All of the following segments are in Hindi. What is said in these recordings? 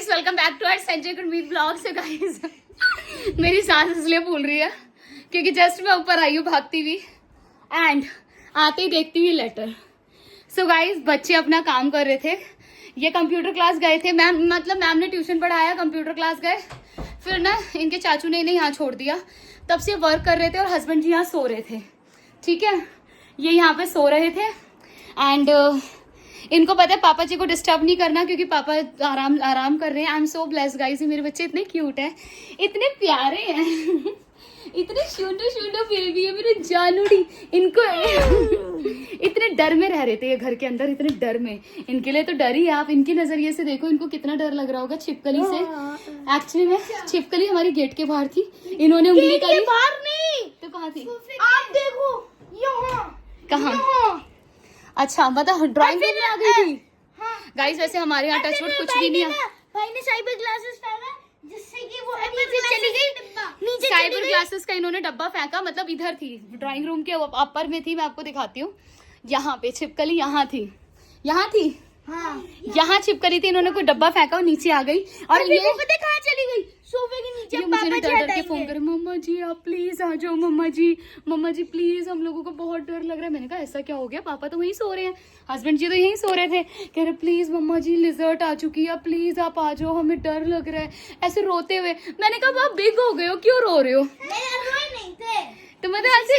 Guys welcome back to our Sanjay Gurmeet blog. So guys मेरी सांस इसलिए फूल रही है क्योंकि जस्ट मैं ऊपर आई हूँ भागती हुई एंड आते ही देखती हुई लेटर। सो गाइस बच्चे अपना काम कर रहे थे, ये कंप्यूटर क्लास गए थे। मैम ने ट्यूशन पढ़ाया, कंप्यूटर क्लास गए, फिर ना इनके चाचू ने इन्हें यहाँ छोड़ दिया। तब से वर्क कर रहे थे और हस्बैंड जी यहाँ सो रहे थे। ठीक है, ये यहाँ पे सो रहे थे एंड इनको पता है पापा जी को डिस्टर्ब नहीं करना क्योंकि पापा आराम कर रहे हैं। आई एम सो ब्लेस्ड गाइस, मेरे बच्चे इतने क्यूट हैं, इतने प्यारे हैं इतने शूंडो बेबी है मेरे जानूड़ी। इनको इतने डर में रह रहे थे ये घर के अंदर, इतने डर में। इनके लिए तो डर ही है। आप इनके नजरिए से देखो, इनको कितना डर लग रहा होगा छिपकली से। एक्चुअली में छिपकली हमारी गेट के बाहर थी, इन्होंने उंगली करी। बाहर नहीं तो कहाँ थी? आप देखो यहाँ। कहाँ? अच्छा मतलब ड्राइंग रूम में आ गई थी। गाइस वैसे हमारे यहाँ टचवुड कुछ भी नहीं है। भाई ने साइबर ग्लासेस फेंका जिससे कि वो नीचे चली गई। नीचे साइबर ग्लासेस का इन्होंने डब्बा फेंका, मतलब इधर थी, ड्राइंग रूम के अपर में थी। मैं आपको दिखाती हूँ, यहाँ पे छिपकली यहाँ थी। हाँ, यहाँ छिपकली थी, इन्होंने कोई डब्बा फेंका और नीचे आ गई। और ये पता कहाँ चली गई? सोफे के नीचे। ये मुझे ना डर के फोन करे, मम्मा जी आप प्लीज आ जाओ, मम्मा जी प्लीज, हम लोगों को बहुत डर लग रहा है। मैंने कहा ऐसा क्या हो गया? पापा तो वहीं सो रहे हैं, हस्बैंड जी तो यहीं सो रहे थे। कह रहे प्लीज मम्मा जी लिजर्ट आ चुकी है, प्लीज आप आ जाओ, हमें डर लग रहा है, ऐसे रोते हुए। मैंने कहा आप बिग हो गए हो, क्यों रो रहे हो? नहीं थे तो मतलब ऐसे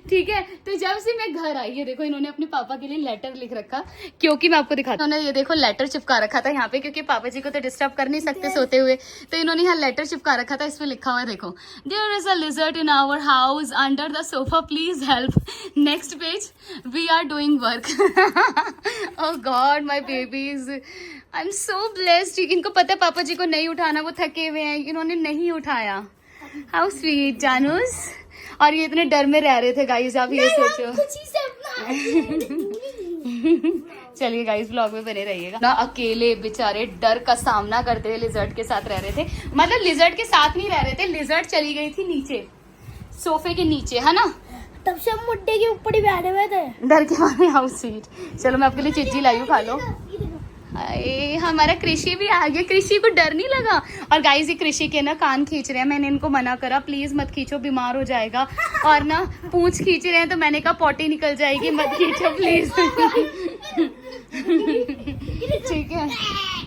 ठीक है। तो जब से मैं घर आई, ये देखो इन्होंने अपने पापा के लिए लेटर लिख रखा, क्योंकि मैं आपको दिखाता हूँ। ये देखो लेटर चिपका रखा था यहाँ पे, क्योंकि पापा जी को तो डिस्टर्ब कर नहीं सकते सोते हुए, तो इन्होंने यहाँ लेटर चिपका रखा था। इसमें लिखा हुआ है देखो, there is a lizard in our house under the sofa, please help. Next page, we are doing work. Oh God my babies, I am so blessed. इनको पता है पापा जी को नहीं उठाना, वो थके हुए हैं, इन्होंने नहीं उठाया। हाउ स्वीट जानूस। और ये इतने डर में रह रहे थे गाइस, आप ये सोचो। चलिए गाइस ब्लॉग में बने रहिएगा ना। अकेले बेचारे डर का सामना करते हुए लिजर्ड के साथ रह रहे थे। मतलब लिजर्ड के साथ नहीं रह रहे थे, लिजर्ड चली गई थी नीचे सोफे के नीचे, है ना। तब से हम मुड्डे के ऊपर ही बैठे हुए थे डर के मारे। How sweet. चलो मैं आपके लिए चिज्जी लाई हूँ, खा लो। हमारा कृषि भी आ गया, कृषि को डर नहीं लगा। और गाइस ये कृषि के ना कान खींच रहे हैं, मैंने इनको मना करा प्लीज मत खींचो, बीमार हो जाएगा। और ना पूंछ खींच रहे हैं, तो मैंने कहा पॉटी निकल जाएगी, मत खींचो प्लीज। ठीक है।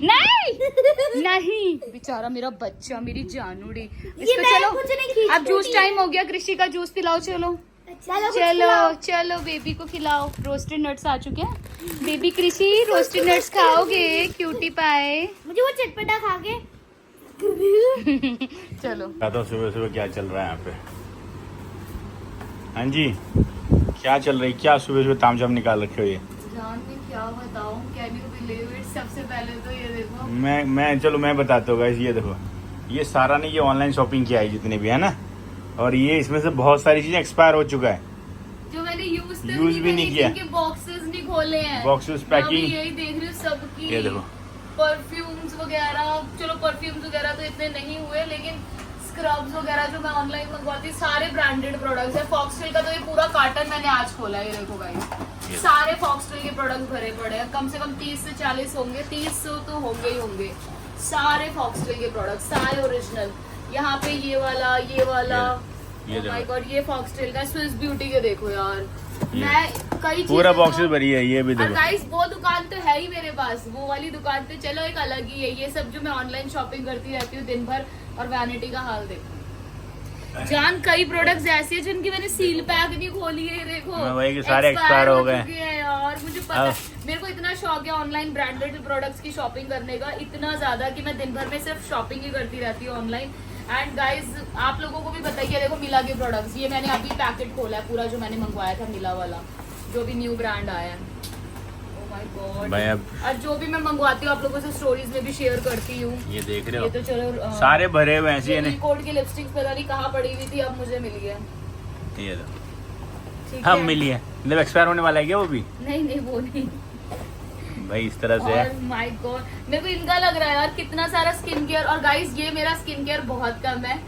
नहीं बेचारा मेरा बच्चा, मेरी जानूड़ी। इसको चलो अब जूस टाइम हो गया, कृषि का जूस पिलाओ। चलो बेबी को खिलाओ। रोस्टेड नट्स आ चुके हैं। बेबी कृषि रोस्टेड नट्स खाओगे? क्यूटी पाए। मुझे वो चटपटा खा के चलो तो सुबह सुबह क्या चल रहा है यहाँ पे? हाँ जी क्या चल रही, क्या सुबह सुबह तामझाम निकाल रखे हो? ये जान में क्या बताऊं, कैन यू बिलीव इट। सबसे पहले तो ये देखो, मैं बताता हूँ गाइस। ये देखो, ये सारा ने ये ऑनलाइन शॉपिंग किया है जितने भी है ना, और ये इसमें से बहुत सारी चीजें एक्सपायर हो चुका है जो मैंने यूज भी नहीं किया। बॉक्सेस नहीं खोले हैं, बॉक्सेस पैकिंग यही देख रही हूँ सबकी। ये देखो परफ्यूम्स वगैरह, चलो परफ्यूम्स वगैरह तो इतने नहीं हुए, लेकिन स्क्रब्स वगैरह जो मैं ऑनलाइन मंगवाती, सारे ब्रांडेड प्रोडक्ट्स है। फॉक्सटेल का तो ये पूरा कार्टन मैंने आज खोला है, ये देखो गाइस, सारे फॉक्सटेल के प्रोडक्ट भरे पड़े हैं। कम से कम 30 से 40 होंगे, 30 तो होंगे ही होंगे। सारे फॉक्सटेल के प्रोडक्ट, सारे ओरिजिनल। यहाँ पे ये वाला माय गॉड, ये फॉक्सटेल का, स्विस ब्यूटी के देखो यार, मैं कई पूरा बॉक्सेस भरी है। ये भी देखो गाइस, वो दुकान तो है ही मेरे पास, वो वाली दुकान पे चलो एक अलग ही है। ये सब जो मैं ऑनलाइन शॉपिंग करती रहती हूँ दिन भर, और वैनिटी का हाल देखो जान। कई प्रोडक्ट्स ऐसे हैं जिनकी मैंने सील पैक नहीं खोली है, देखो वही के सारे एक्सपायर हो गए यार। मुझे पता है, मेरे को इतना शौक है ऑनलाइन ब्रांडेड प्रोडक्ट्स की शॉपिंग करने का, इतना ज्यादा कि मैं दिन भर में सिर्फ शॉपिंग ही करती रहती हूँ ऑनलाइन। एंड गाइज आप लोगों को भी बताइए, देखो मिला के प्रोडक्ट्स, ये मैंने अभी पैकेट खोला है पूरा, जो मैंने मंगवाया था मिला वाला, जो भी न्यू ब्रांड आया है। Oh my God. और जो भी मैं मंगवाती हूँ आप लोगों से स्टोरीज में भी शेयर करती हूँ। ये देख रहे हो, ये तो चलो सारे भरे हुए ऐसे ही। कोड की लिपस्टिक्स पता नहीं कहाँ पड़ी हुई थी, अब मुझे मिल गया। ये तो हम मिली है, मतलब एक्सपायर होने वाला है क्या वो भी? नहीं वो नहीं भाई इस तरह से है। माय गॉड, मेरे को इनका लग रहा है यार कितना सारा स्किन केयर। और गाइस ये मेरा स्किन केयर बहुत कम है,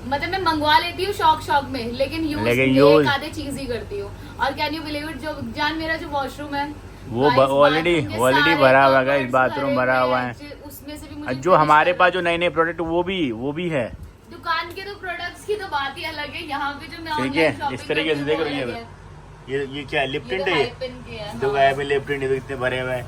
मतलब मैं मंगवा लेती हूँ शौक में, लेकिन यूज एक आधे चीज ही करती हूँ। और कैन यू बिलीव इट, जो जान मेरा जो वॉशरूम है वो ऑलरेडी भरा हुआ है, बाथरूम भरा हुआ है। उसमें से भी मुझे जो हमारे पास जो नए नए प्रोडक्ट वो भी है। दुकान के तो प्रोडक्ट्स की तो बात ही अलग है, यहाँ पे जो मैं ठीक ऑनलाइन है, शॉपिंग इस तरीके से देख रही है। ये क्या है, लिप टिंट है ये। दो गाय पे लिप टिंट इतने भरे हुए हैं।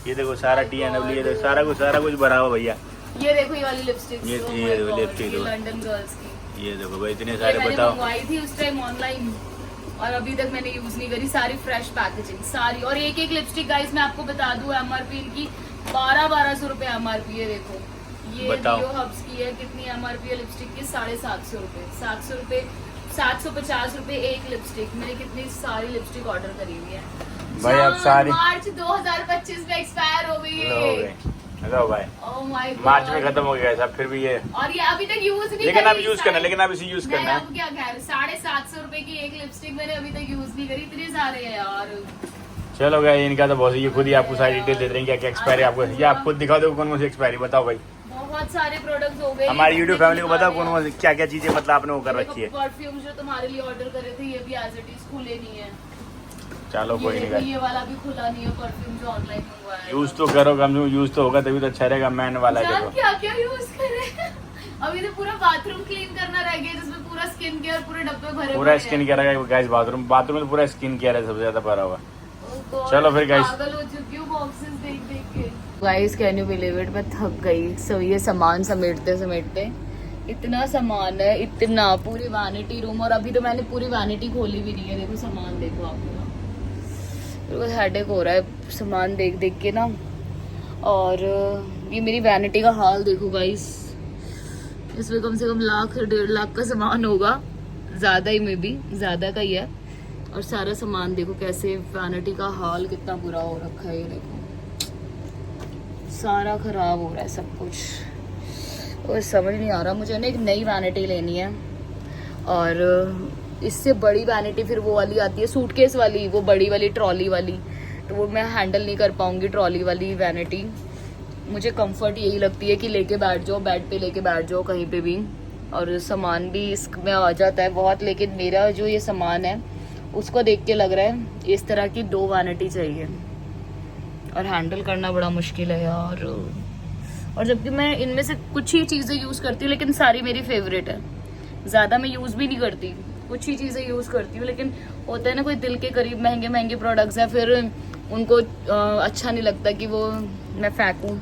ये देखो सारा TNW, ये देखो सारा कुछ भरा हुआ भैया। ये देखो ये वाली लिपस्टिक, ये देखो लिपस्टिक, लंदन गर्ल्स की। ये देखो भाई इतने ये सारे मैंने बताओ। मंगवाई थी उस टाइम ऑनलाइन और अभी तक मैंने यूज नहीं करी। सारी फ्रेश पैकेजिंग सारी, और एक एक लिपस्टिक गाइस मैं आपको बता दूं MRP इनकी 1200 रुपए MRP है। देखो ये बताओ। रियो हब्स की है, कितनी MRP है लिपस्टिक की? 750 रुपए, 700 रुपए, 750 रुपए एक लिपस्टिक। मैंने कितनी सारी लिपस्टिक ऑर्डर करी हुई है भाई अब सारी मार्च 2025 में एक्सपायर हो गई हो है। गए। बताओ भाई Oh my God। मार्च में खत्म हो गया सब, फिर भी ये और ये अभी तक यूज नहीं लेकिन करी। अब यूज करना, लेकिन अब इसे यूज मैं करना है। अब क्या कह रही, 750 रुपए की एक लिपस्टिक मैंने अभी तक यूज नहीं करी। इतने सारे हैं यार। चलो गया इनका तो बहुत, ये खुद ही आपको सारी डिटेल दे रहे हैं क्या क्या एक्सपायरी आपको, ये आप खुद दिखा दो कौन कौन सी एक्सपायरी बताओ भाई। बहुत सारे प्रोडक्ट्स हो गए हमारी यूट्यूब फैमिली को बताओ कौन कौन सी क्या क्या चीजें मतलब आपने वो कर रखी है। परफ्यूम जो तुम्हारे लिए ऑर्डर करे थे ये भी एज इट इज खुले नहीं है। चलो कोई ये नहीं, ये वाला भी खुला नहीं है परफ्यूम जो ऑनलाइन मंगवाया है। यूज तो करो, कम से कम यूज तो होगा तभी तो अच्छा रहेगा। मैन वाला जान देखो क्या क्या यूज करे। अभी तो पूरा बाथरूम क्लीन करना रह गया जिसमें पूरा स्किन केयर पूरे डब्बे भरे पूरा पड़े स्किन हैं। केयर है गाइस। बाथरूम में तो पूरा स्किन केयर है सबसे ज्यादा भरा हुआ। Oh God, चलो फिर guys। पागल हो चुकी हूँ बॉक्सेस देख देख के। Guys can you believe it, मैं थक गई। सो ये सामान समेटते समेटते इतना सामान है, इतना पूरी वैनिटी रूम। और अभी तो मैंने पूरी वैनिटी खोली भी नहीं है। देखो सामान देखो आप लोग, हेडेक हो रहा है सामान देख देख के ना। और ये मेरी वैनिटी का हाल देखो गाइस, इसमें कम से कम 1,00,000-1.5 लाख का सामान होगा, ज्यादा ही में भी ज्यादा का ही है। और सारा सामान देखो कैसे, वैनिटी का हाल कितना बुरा हो रखा है। ये देखो सारा खराब हो रहा है सब कुछ। और समझ नहीं आ रहा, मुझे ना एक नई वैनिटी लेनी है। और इससे बड़ी वैनिटी फिर वो वाली आती है सूटकेस वाली, वो बड़ी वाली ट्रॉली वाली, तो वो मैं हैंडल नहीं कर पाऊंगी ट्रॉली वाली वैनिटी। मुझे कंफर्ट यही लगती है कि लेके बैठ जाओ, बेड पे लेके बैठ जाओ कहीं पे भी, और सामान भी इसमें आ जाता है बहुत। लेकिन मेरा जो ये सामान है उसको देख के लग रहा है इस तरह की 2 वैनिटी चाहिए, और हैंडल करना बड़ा मुश्किल है यार। और जबकि मैं इनमें से कुछ ही चीज़ें यूज़ करती हूँ, लेकिन सारी मेरी फेवरेट है। ज़्यादा मैं यूज़ भी नहीं करती, कुछ ही चीज़ें यूज़ करती हूँ। लेकिन होता है ना कोई दिल के करीब महंगे महंगे प्रोडक्ट्स हैं, फिर उनको अच्छा नहीं लगता कि वो मैं फेंकूँ।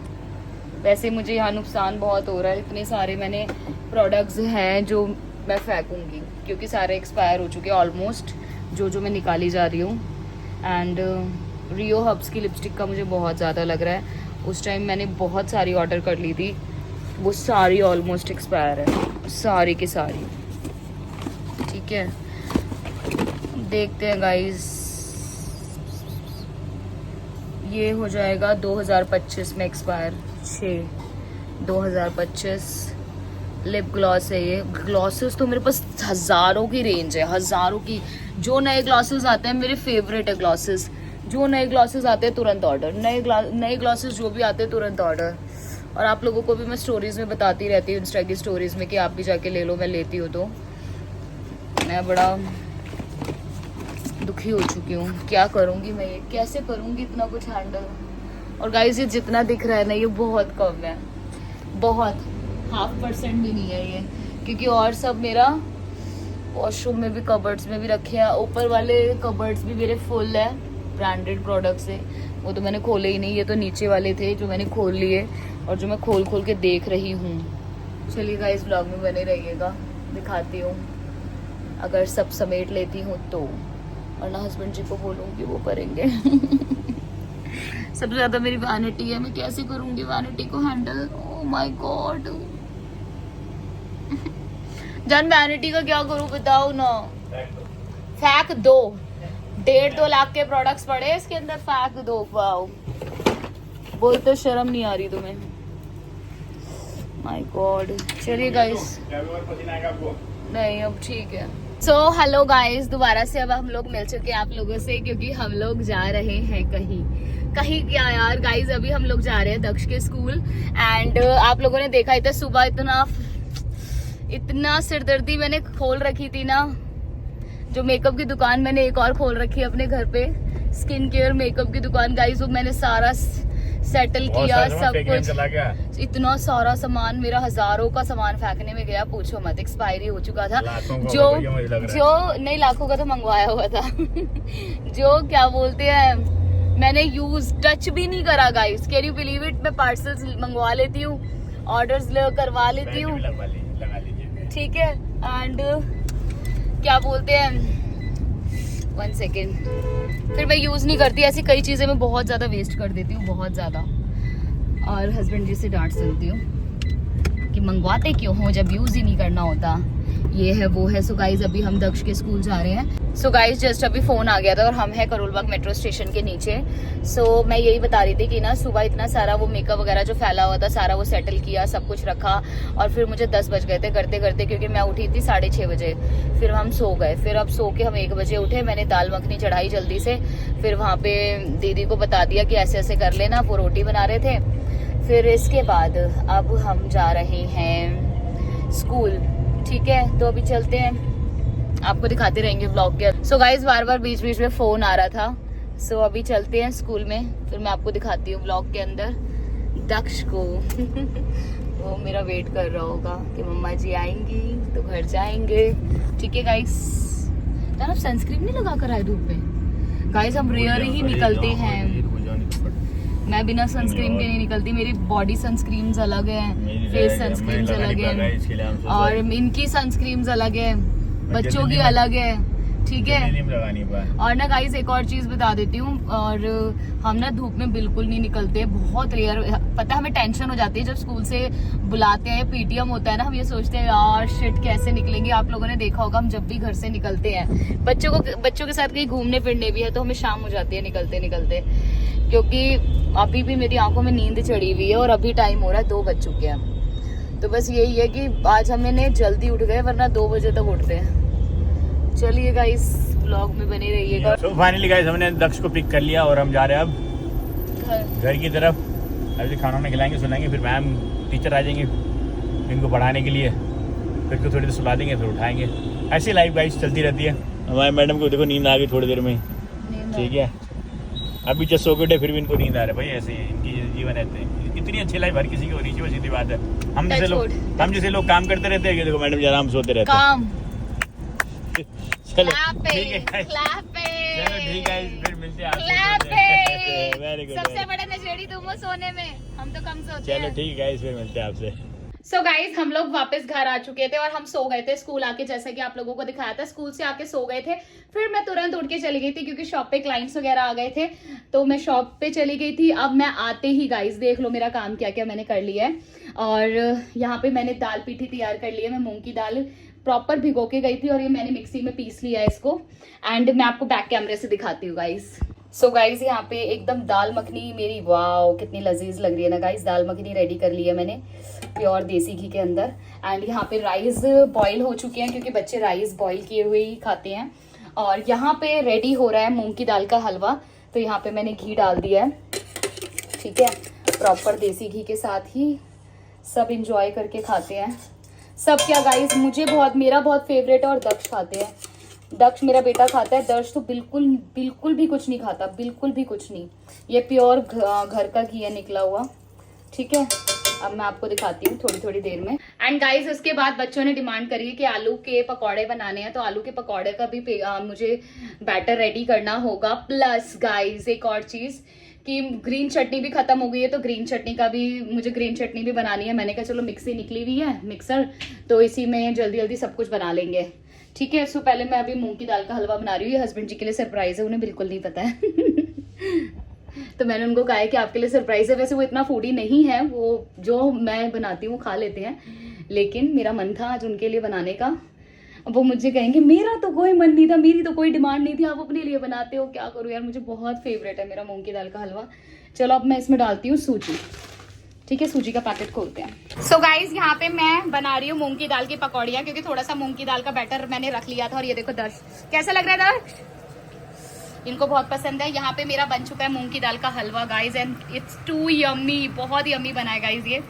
वैसे मुझे यहाँ नुकसान बहुत हो रहा है, इतने सारे मैंने प्रोडक्ट्स हैं जो मैं फेंकूँगी क्योंकि सारे एक्सपायर हो चुके हैं ऑलमोस्ट, जो मैं निकाली जा रही हूँ। एंड रियो हब्स की लिपस्टिक का मुझे बहुत ज़्यादा लग रहा है। उस टाइम मैंने बहुत सारी ऑर्डर कर ली थी, वो सारी ऑलमोस्ट एक्सपायर है, सारी की सारी। ठीक है, देखते हैं गाइस। ये हो जाएगा 2025 में एक्सपायर, 6/2025। लिप ग्लॉस है ये। ग्लॉसेस तो मेरे पास हज़ारों की रेंज है, हज़ारों की। जो नए ग्लॉसेस आते हैं मेरे फेवरेट है ग्लॉसेस। जो नए ग्लॉसेस आते हैं तुरंत ऑर्डर, नए ग्लॉसेस जो भी आते हैं तुरंत ऑर्डर। और आप लोगों को भी मैं स्टोरीज में बताती रहती हूँ, इंस्टा की स्टोरीज में, कि आप भी जाके ले लो, मैं लेती हूँ। तो मैं बड़ा दुखी हो चुकी हूँ, क्या करूँगी मैं, ये कैसे करूँगी इतना कुछ हैंडल। और गाइस ये जितना दिख रहा है ना, ये बहुत कम है, बहुत 0.5% भी नहीं है ये, क्योंकि और सब मेरा वॉशरूम में भी, कबर्ड्स में भी रखे हैं। ऊपर वाले कबर्ड्स भी मेरे फुल है ब्रांडेड प्रोडक्ट से, वो तो मैंने खोले ही नहीं। ये तो नीचे वाले थे जो मैंने खोल लिए और जो मैं खोल खोल के देख रही हूँ। चलिए गाइस ब्लॉग में बने रहिएगा, दिखाती हूँ अगर सब समेट लेती हूँ तो, वरना हस्बैंड जी को बोलूँगी वो करेंगे। सबसे ज़्यादा मेरी वैनिटी है, मैं कैसे करूँगी वैनिटी को हैंडल। ओह माय गॉड जान, वैनिटी का क्या करूँ बताओ ना। फेंक दो, 1.5-2 लाख के प्रोडक्ट्स पड़े इसके अंदर, फेंक दो। वाओ, बोल तो शर्म नहीं आ रही तुम्हें। My God. चलिए गाइस, नहीं अब ठीक है। सो हेलो गाइस, दोबारा से अब हम लोग मिल चुके हैं आप लोगों से, क्योंकि हम लोग जा रहे हैं कहीं क्या यार गाइस। अभी हम लोग जा रहे हैं दक्ष के स्कूल। एंड आप लोगों ने देखा ही था सुबह, इतना सिरदर्दी मैंने खोल रखी थी ना। जो मेकअप की दुकान मैंने एक और खोल रखी है अपने घर पे, स्किन केयर मेकअप की दुकान गाइस, वो मैंने सेटल बहुत किया सारा सामान सब फेंकने में कुछ। चला गया। इतना सारा सामान मेरा 1000 का सामान फेंकने में गया, पूछो मत, एक्सपायरी हो चुका था। लाखों का जो होगा, मुझे लग रहा है। जो नहीं, लाखों का तो मंगवाया हुआ था जो क्या बोलते हैं, मैंने यूज टच भी नहीं करा guys, can you believe it. मैं पार्सल्स मंगवा लेती हूँ, ऑर्डर्स करवा लेती हूँ, लगा लीजिए। ठीक है। एंड क्या बोलते हैं, 1 सेकेंड, फिर मैं यूज नहीं करती ऐसी कई चीजें, मैं बहुत ज्यादा वेस्ट कर देती हूँ, बहुत ज्यादा। और हस्बैंड जी से डांट सुनती हूँ कि मंगवाते क्यों हो जब यूज ही नहीं करना होता, ये है वो है। सो गाइज अभी हम दक्ष के स्कूल जा रहे हैं। सो गाइज जस्ट अभी फोन आ गया था और हम है करोल बाग मेट्रो स्टेशन के नीचे। सो मैं यही बता रही थी कि ना सुबह इतना सारा वो मेकअप वगैरह जो फैला हुआ था सारा वो सेटल किया, सब कुछ रखा, और फिर मुझे 10 बज गए थे करते करते, क्योंकि मैं उठी थी 6:30 बजे। फिर हम सो गए, फिर अब सो के हम 1 बजे उठे। मैंने दाल मखनी चढ़ाई जल्दी से, फिर वहाँ पे दीदी को बता दिया कि ऐसे ऐसे कर लेना, वो रोटी बना रहे थे। फिर इसके बाद अब हम जा रहे हैं स्कूल, ठीक है। तो अभी चलते हैं, आपको दिखाते रहेंगे व्लॉग के। सो गाइज बार बार बीच बीच में फोन आ रहा था। सो अभी चलते हैं स्कूल में, फिर मैं आपको दिखाती हूँ व्लॉग के अंदर दक्ष को वो मेरा वेट कर रहा होगा कि मम्मा जी आएंगी तो घर जाएंगे, ठीक है गाइज। आप सनस्क्रीन नहीं लगा कर आए धूप में गाइज, हम रेयर ही निकलते हैं। मैं बिना सनस्क्रीन के नहीं निकलती, मेरी बॉडी सनस्क्रीन अलग है, फेस सनस्क्रीन अलग है, और इनकी सनस्क्रीन अलग है, बच्चों की अलग है, ठीक है। और ना गाइस एक और चीज बता देती हूँ, और हम ना धूप में बिल्कुल नहीं निकलते, बहुत रेयर। पता है हमें टेंशन हो जाती है जब स्कूल से बुलाते हैं, पीटीएम होता है ना, हम ये सोचते हैं यार शिट कैसे निकलेंगे। आप लोगों ने देखा होगा हम जब भी घर से निकलते हैं, बच्चों के साथ कहीं घूमने फिरने भी है, तो हमें शाम हो जाती है निकलते निकलते, क्योंकि अभी भी मेरी आंखों में नींद चढ़ी हुई है और अभी टाइम हो रहा है 2 बज चुके हैं। तो बस यही है कि आज हमने जल्दी उठ गए, वरना 2 बजे तक उठते हैं। चलिए गाइस व्लॉग में बने रहिएगा। तो फाइनली गाइस हमने दक्ष को पिक कर लिया और हम जा रहे हैं अब घर की तरफ। अभी खाना वाना खिलाएंगे, सुलाएंगे, फिर मैम टीचर आ जाएंगे इनको पढ़ाने के लिए, फिर को थोड़ी देर सुला देंगे, फिर उठाएंगे। ऐसी लाइफ गाइस चलती रहती है। हमारे मैडम को देखो नींद आ गई थोड़ी देर में, ठीक है। अभी जस्ट सो गए फिर भी इनको नींद आ रहा है। भाई ऐसे ही इनकी जीवन रहते हैं। इतनी अच्छी लाइफ हर किसी की होनी चाहिए, सीधी बात है। हम जैसे लोग काम करते रहते हैं, देखो मैडम जी आराम सोते रहते हैं। चलो ठीक है, चलो ठीक है, फिर मिलते हैं आपसे। वेरी गुड, सबसे बड़ा नशेड़ी तुम हो सोने में, हम तो कम सोते हैं। चलो ठीक है, फिर मिलते हैं आपसे। सो गाइज हम लोग वापस घर आ चुके थे और हम सो गए थे स्कूल आके, जैसा कि आप लोगों को दिखाया था। स्कूल से आके सो गए थे, फिर मैं तुरंत उठ के चली गई थी क्योंकि शॉप पे क्लाइंट्स वगैरह आ गए थे, तो मैं शॉप पे चली गई थी। अब मैं आते ही गाइज देख लो मेरा काम क्या क्या मैंने कर लिया है। और यहाँ पे मैंने दाल पीठी तैयार कर ली है। मैं मूंग की दाल प्रॉपर भिगो के गई थी और ये मैंने मिक्सी में पीस लिया है इसको। एंड मैं आपको बैक कैमरे से दिखाती हूँ गाइज। सो गाइज यहाँ पे एकदम दाल मखनी मेरी, वाओ कितनी लजीज लग रही है ना गाइज। दाल मखनी रेडी कर ली है मैंने प्योर देसी घी के अंदर। एंड यहाँ पे राइस बॉईल हो चुके हैं क्योंकि बच्चे राइस बॉईल किए हुए ही खाते हैं। और यहाँ पे रेडी हो रहा है मूंग की दाल का हलवा, तो यहाँ पे मैंने घी डाल दिया है, ठीक है। प्रॉपर देसी घी के साथ ही सब इंजॉय करके खाते हैं सब। क्या गाइस मेरा बहुत फेवरेट है और दक्ष खाते हैं। दक्ष मेरा बेटा खाता है, दर्श तो बिल्कुल भी कुछ नहीं खाता, बिल्कुल भी कुछ नहीं। ये प्योर घर का घी है निकला हुआ, ठीक है। अब मैं आपको दिखाती हूँ थोड़ी देर में। एंड गाइस उसके बाद बच्चों ने डिमांड करी है कि आलू के पकौड़े बनाने हैं, तो आलू के पकौड़े का भी मुझे बैटर रेडी करना होगा। प्लस गाइस एक और चीज कि ग्रीन चटनी भी खत्म हो गई है, तो ग्रीन चटनी का भी मुझे ग्रीन चटनी भी बनानी है। मैंने कहा चलो मिक्सी निकली हुई है मिक्सर, तो इसी में जल्दी सब कुछ बना लेंगे, ठीक है। सो पहले मैं अभी मूंग की दाल का हलवा बना रही हूँ। ये हस्बैंड जी के लिए सरप्राइज है, उन्हें बिल्कुल नहीं पता है तो मैंने उनको कहा है कि आपके लिए सरप्राइज है। वैसे वो इतना फूडी नहीं है, वो जो मैं बनाती हूँ खा लेते हैं, लेकिन मेरा मन था आज उनके लिए बनाने का। अब वो मुझे कहेंगे मेरा तो कोई मन नहीं था, मेरी तो कोई डिमांड नहीं थी, आप अपने लिए बनाते हो, क्या करूँ यार। मुझे बहुत फेवरेट है मेरा मूंग की दाल का हलवा। चलो अब मैं इसमें डालती हूँ सूजी, ठीक है। सूजी का पैकेट खोलते हैं। सो गाइज यहाँ पे मैं बना रही हूँ मूंग की दाल की पकौड़ियाँ, क्योंकि थोड़ा सा मूंग की दाल का बैटर मैंने रख लिया था। और ये देखो दर्श कैसा लग रहा है, दर्श इनको बहुत पसंद है। यहाँ पे मेरा बन चुका है मूंग की दाल का हलवा guys, and it's too yummy, बहुत यम्मी बना है गाइज ये।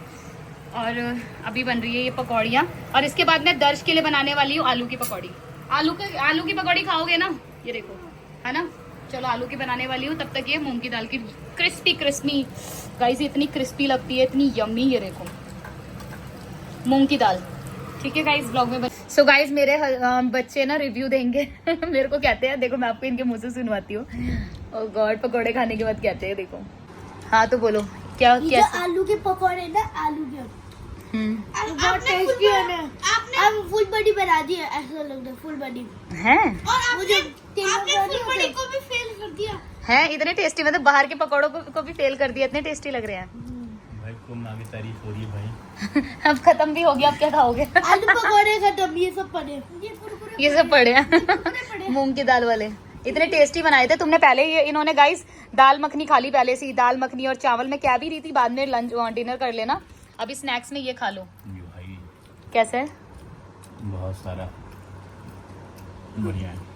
और अभी बन रही है ये पकौड़ियाँ, और इसके बाद मैं दर्श के लिए बनाने वाली हूँ आलू की पकौड़ी। आलू की पकौड़ी खाओगे ना, ये देखो है ना। चलो आलू की बनाने वाली हूँ, तब तक ये मूंग की दाल की क्रिस्पी क्रिस्पी गाइस, इतनी क्रिस्पी लगती है, इतनी यम्मी। ये देखो मूंग की दाल। ठीक है गाइस, ब्लॉग में सो गाइस मेरे बच्चे ना रिव्यू देंगे मेरे को कहते हैं, देखो मैं आपको इनके मुंह से सुनवाती हूँ। और गॉड, पकौड़े खाने के बाद कहते हैं, देखो। हाँ तो बोलो क्या ये क्या। जो आलू के पकौड़े ना, आलू के बहुत आपने टेस्टी है ना। आपने फुल बॉडी बना दी है, ऐसा लग रहा है फुल बॉडी। हैं आपने फुल बॉडी को भी फेल कर दिया हैं इतने टेस्टी, मतलब बाहर के पकौड़ों को भी फेल कर दिया, इतने टेस्टी लग रहे हैं। भाई तुम आगे तारीफ हो रही है भाई। अब खत्म भी हो गया, अब क्या खाओगे? आलू पकौड़े खत्म, ये सब पड़े, ये सब पड़े हैं मूंग की दाल वाले, इतने टेस्टी बनाए थे तुमने। पहले ये इन्होंने गाइस दाल मखनी खा ली पहले से ही, दाल मखनी और चावल। मैं क्या भी रही थी, बाद में लंच डिनर कर लेना, अभी स्नैक्स में ये खा लो। ये भाई कैसा है? बहुत सारा बढ़िया है।